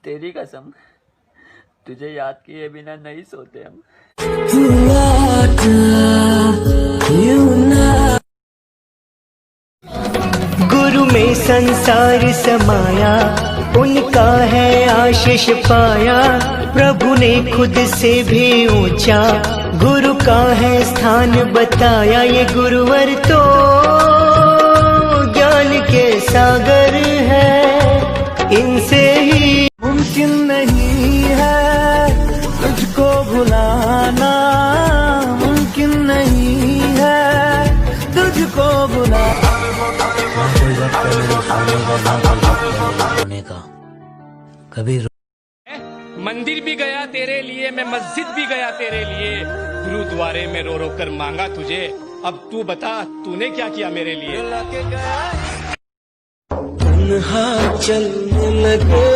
तेरी कसम, तुझे याद किए बिना नहीं सोते हम। गुरु में संसार समाया, उनका है आशीष पाया। प्रभु ने खुद से भी ऊंचा गुरु का है स्थान बताया। ये गुरुवर तो ज्ञान के सागर है, इनसे ही मुमकिन नहीं है तुझको भुलाना, मुमकिन नहीं है तुझको भुलाना। कभी मंदिर भी गया तेरे लिए, मैं मस्जिद भी गया तेरे लिए, गुरुद्वारे में रो रो कर मांगा तुझे। अब तू बता तूने क्या किया मेरे लिए। तन्हा चलने लगे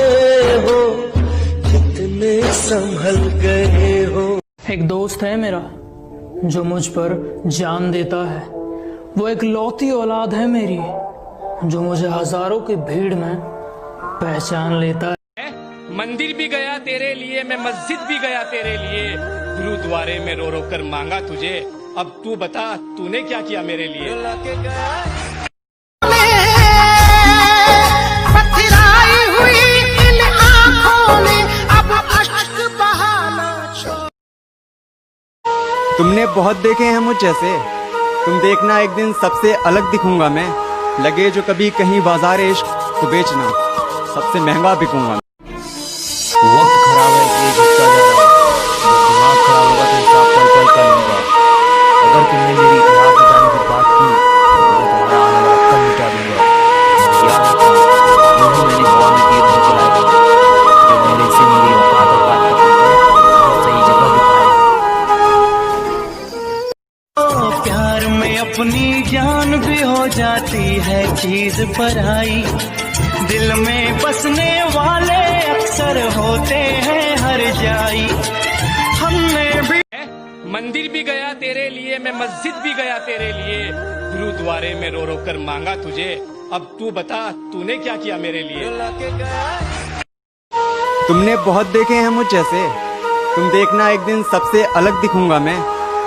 हो, कितने संभल गए हो। एक दोस्त है मेरा जो मुझ पर जान देता है। वो एक लौती औलाद है मेरी जो मुझे हजारों की भीड़ में पहचान लेता है। मंदिर भी गया तेरे लिए, मैं मस्जिद भी गया तेरे लिए, गुरुद्वारे में रो रो कर मांगा तुझे। अब तू बता तूने क्या किया मेरे लिए। पथराई हुई इन आँखों में अब अश्क बहाना छोड़। तुमने बहुत देखे हैं मुझ जैसे, तुम देखना एक दिन सबसे अलग दिखूंगा मैं। लगे जो कभी कहीं बाजार इश्क तो बेचना, सबसे महंगा बिकूंगा। वक्त खराब है इसलिए झुकता जा रहा है, जब दिमाग खराब होगा तो हिसाब पल पल का लूंगा। अगर तुमने मेरी इतिहास मिटाने की बात की तो मैं तुम्हारा आने वाला कल मिटा दूंगा। याद रखना, यूं ही मैंने हवा में तीर नहीं चलाए थे, जो मेरे से मेरी औकात और बात करते सही जगह दिखाए। प्यार में अपनी जान भी हो जाती है चीज पराई, दिल में बसने वाले अक्सर होते हैं हर जाई। हमने भी मंदिर भी गया तेरे लिए, मैं मस्जिद भी गया तेरे लिए, गुरुद्वारे में रो रो कर मांगा तुझे। अब तू बता तूने क्या किया मेरे लिए। तुमने बहुत देखे हैं मुझ जैसे, तुम देखना एक दिन सबसे अलग दिखूंगा मैं।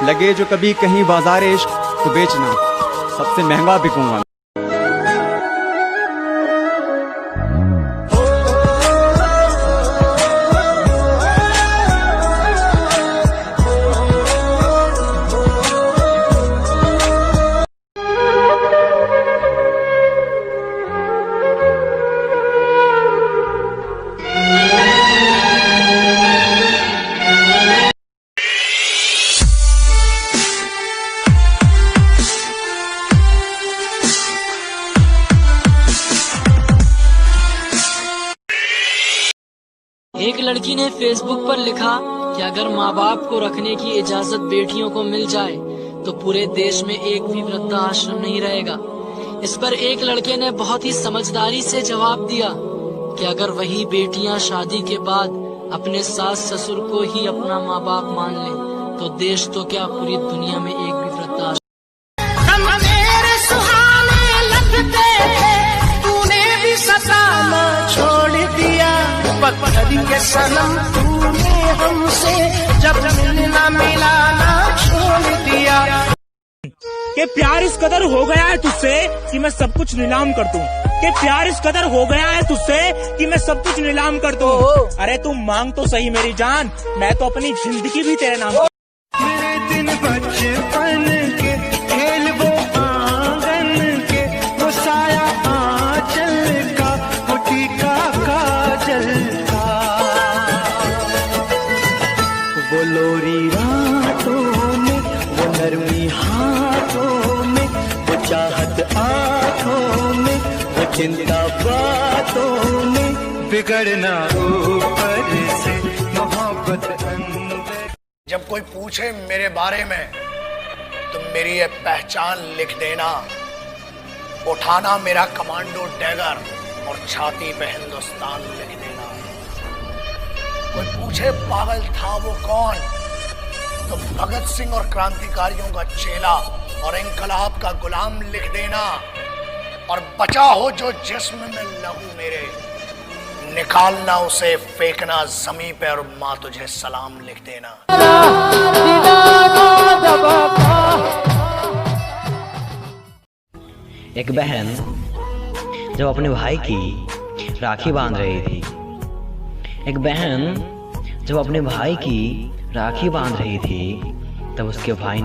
लगे जो कभी कहीं बाजार इश्क तो बेचना, सबसे महंगा बिकूंगा। एक लड़की ने फेसबुक पर लिखा कि अगर माँ बाप को रखने की इजाजत बेटियों को मिल जाए तो पूरे देश में एक भी वृद्धाश्रम नहीं रहेगा। इस पर एक लड़के ने बहुत ही समझदारी से जवाब दिया कि अगर वही बेटियां शादी के बाद अपने सास ससुर को ही अपना माँ बाप मान ले तो देश तो क्या पूरी दुनिया में एक भी वृद्धाश्रम। मेरे सुहाने लगते तूने भी सताना छोड़ दिया, पत्थर के सनम तूने हमसे जब मिलना मिलाना छोड़ दिया। कि प्यार इस कदर हो गया है तुझसे कि मैं सब कुछ नीलाम कर दूं, कि प्यार इस कदर हो गया है तुझसे कि मैं सब कुछ नीलाम कर दूं। अरे तू मांग तो सही मेरी जान, मैं तो अपनी जिंदगी भी तेरे नाम। मेरे दिन बचपन के खेल वो आंगन के, वो साया आंचल का, वो टीका काजल का, वो लोरी रातों में, वो नरमी हाथों में, वो चाहत आँखों में, वो चिंता बातों में, बिगड़ना ऊपर से मोहब्बत अंदर। जब कोई पूछे मेरे बारे में तो मेरी ये पहचान लिख देना, उठाना मेरा कमांडो डैगर और छाती पे हिंदुस्तान लिख देना। कोई पूछे पागल था वो कौन, तो भगत सिंह और क्रांतिकारियों का चेला और इंकलाब का गुलाम लिख देना। और बचा हो जो जिस्म में लहू मेरे, निकालना उसे, फेंकना जमीन पे और माँ तुझे सलाम लिख देना। एक बहन जब अपने भाई की राखी बांध रही थी, एक बहन जब अपने भाई की राखी बांध रही थी, तब उसके भाई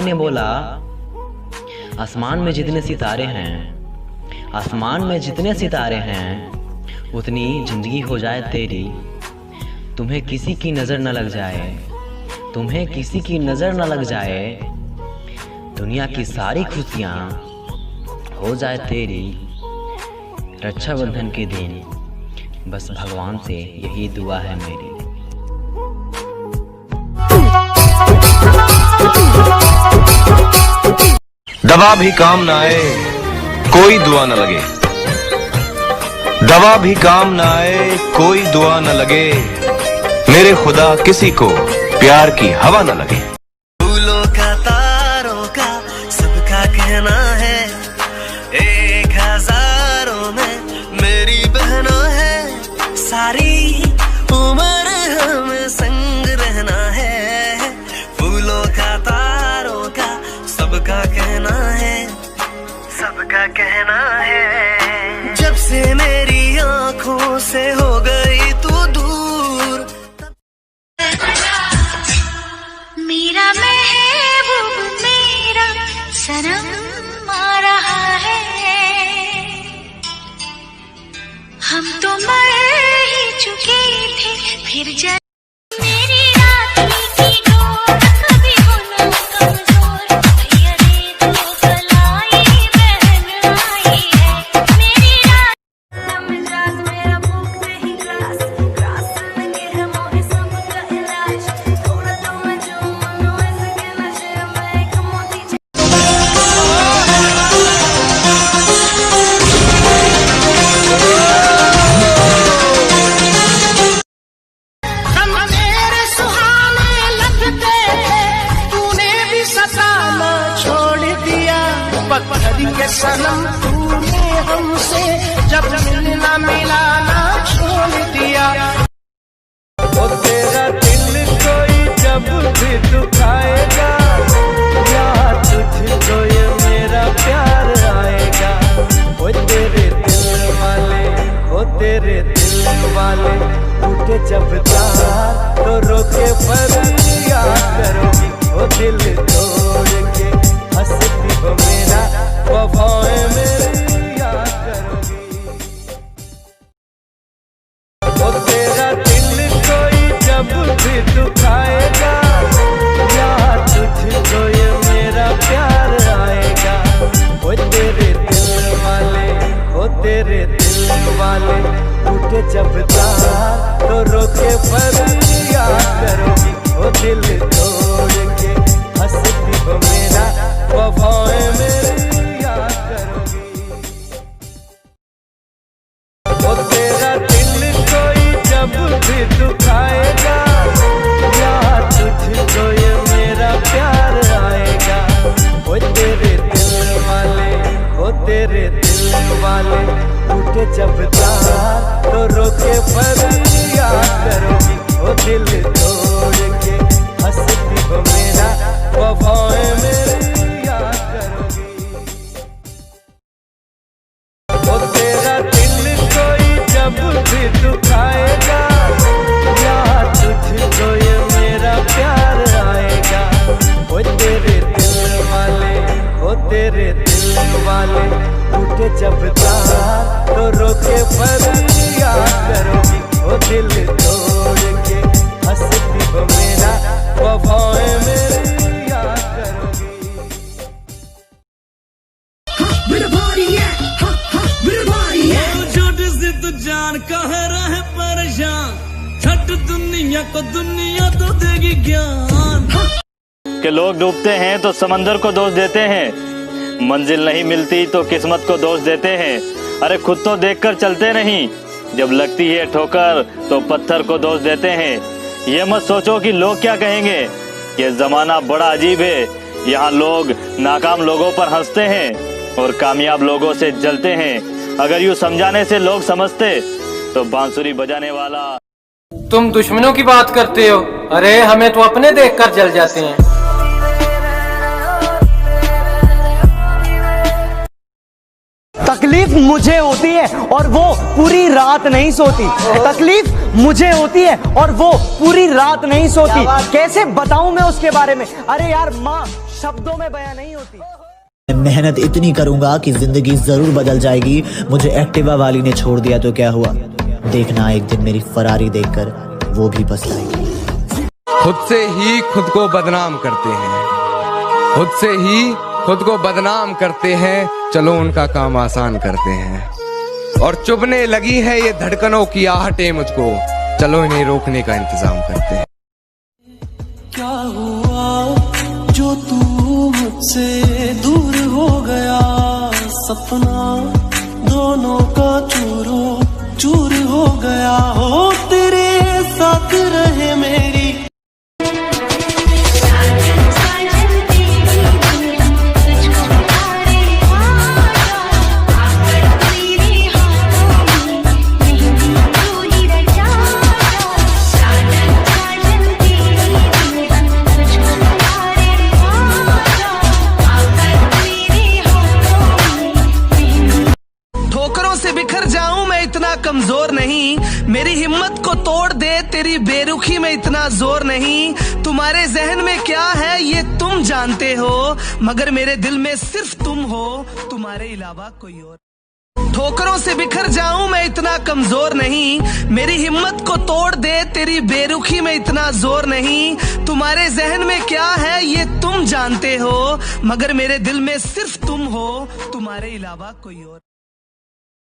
ने बोला, आसमान में जितने सितारे हैं उतनी जिंदगी हो जाए तेरी, तुम्हें किसी की नजर न लग जाए, दुनिया की सारी खुशियाँ हो जाए तेरी, रक्षाबंधन के दिन बस भगवान से यही दुआ है मेरी। दवा भी काम न आए कोई दुआ न लगे, दवा भी काम न आए कोई दुआ न लगे, मेरे खुदा किसी को प्यार की हवा न लगे। फूलों का तारों का सबका कहना है, 1000 में मेरी बहनों है, सारी उम्र हमें संग रहना है। फूलों का तारों का सबका कहना है, जब से मेरी आंखों से हो गई तू दूर, मेरा महबूब मेरा सनम आ रहा है, हम तो मर ही चुके थे फिर मेरी रात की डोर कभी हो ना कमजोर, भैया दे दो कलाई बहन आई है, मेरी रात मिजाज मेरा भूख नहीं ग्रास लगे है मोहे सबका इलाज, थोड़ा तो मैं जो मनो ऐसे के नशे में एक मोती मेरे सुहाने लगते थे, तूने भी सताना छोड़ दिया, पत्थर के सनम तूने हमसे जब मिलना मिलाना छोड़ दिया। ओ तेरा दिल कोई जब भी दुखाएगा, या तुझको ये मेरा प्यार आएगा। ओ तेरे दिल वाले टूटे जब तार, तो रोके पर याद करोगी, ओ दिल तोड़ के हंसती हो मेरा, वफाएं मेरी याद करोगी। ओ तेरा दिल कोई जब भी दुखाएगा, या तुझको ये मेरा प्यार आएगा। ओ तेरे दिल वाले टूटे जब तार, तो रोके पर याद करोगी, ओ दिल तोड़ के हंसती हो मेरा, वफाएं मेरी याद करोगी। ओ तेरा दिल कोई जब भी दुखाएगा, या तुझको ये मेरा प्यार आएगा। ओ तेरे दिल वाले टूटे जब तार, तो रोके पर याद करोगी, ओ दिल तोड़ के हंसती हो मेरा, वफाएं मेरी याद करोगी। ओ तेरा दिल कोई जब भी दुखाएगा, या तुझको ये मेरा प्यार आएगा। ओ तेरे दिल वाले टूटे जब तार, तो रोके पर याद करोगी, ओ दिल तोड़ के हंसती हो मेरा, वफाएं मेरी याद करोगी। छोटे से तो जान कह रहे परेशान, छठ दुनिया को दुनिया तो देगी ज्ञान। कि लोग डूबते हैं तो समंदर को दोष देते हैं, मंजिल नहीं मिलती तो किस्मत को दोष देते हैं। अरे खुद तो देखकर चलते नहीं, जब लगती है ठोकर तो पत्थर को दोष देते हैं। ये मत सोचो कि लोग क्या कहेंगे, ये जमाना बड़ा अजीब है। यहाँ लोग नाकाम लोगों पर हंसते हैं और कामयाब लोगों से जलते हैं। अगर यूँ समझाने से लोग समझते तो बांसुरी बजाने वाला। तुम दुश्मनों की बात करते हो, अरे हमें तो अपने देखकर जल जाते हैं। तकलीफ मुझे होती है और वो पूरी रात नहीं सोती। तकलीफ मुझे होती है और वो पूरी रात नहीं सोती। कैसे बताऊं मैं उसके बारे में? अरे यार माँ शब्दों में बयां नहीं होती। मेहनत इतनी करूंगा कि जिंदगी जरूर बदल जाएगी। मुझे एक्टिवा वाली ने छोड़ दिया तो क्या हुआ, देखना एक दिन मेरी फरारी देखकर वो भी बदलाएगी। खुद से ही खुद को बदनाम करते हैं, खुद से ही खुद को बदनाम करते हैं। चलो उनका काम आसान करते हैं। और चुभने लगी है ये धड़कनों की आहटें मुझको, चलो इन्हें रोकने का इंतजाम करते हैं। क्या हुआ जो तू मुझसे दूर हो गया, सपना दोनों का चूरो चूर हो गया। हो तेरे साथ रहे मेरी कमजोर नहीं, मेरी हिम्मत को तोड़ दे तेरी बेरुखी में इतना जोर नहीं। तुम्हारे जहन में क्या है ये तुम जानते हो, मगर मेरे दिल में सिर्फ तुम हो, तुम्हारे अलावा कोई और। ठोकरों से बिखर जाऊं मैं इतना कमजोर नहीं, मेरी हिम्मत को तोड़ दे तेरी बेरुखी में इतना जोर नहीं। तुम्हारे जहन में क्या है ये तुम जानते हो, मगर मेरे दिल में सिर्फ तुम हो, तुम्हारे अलावा कोई और।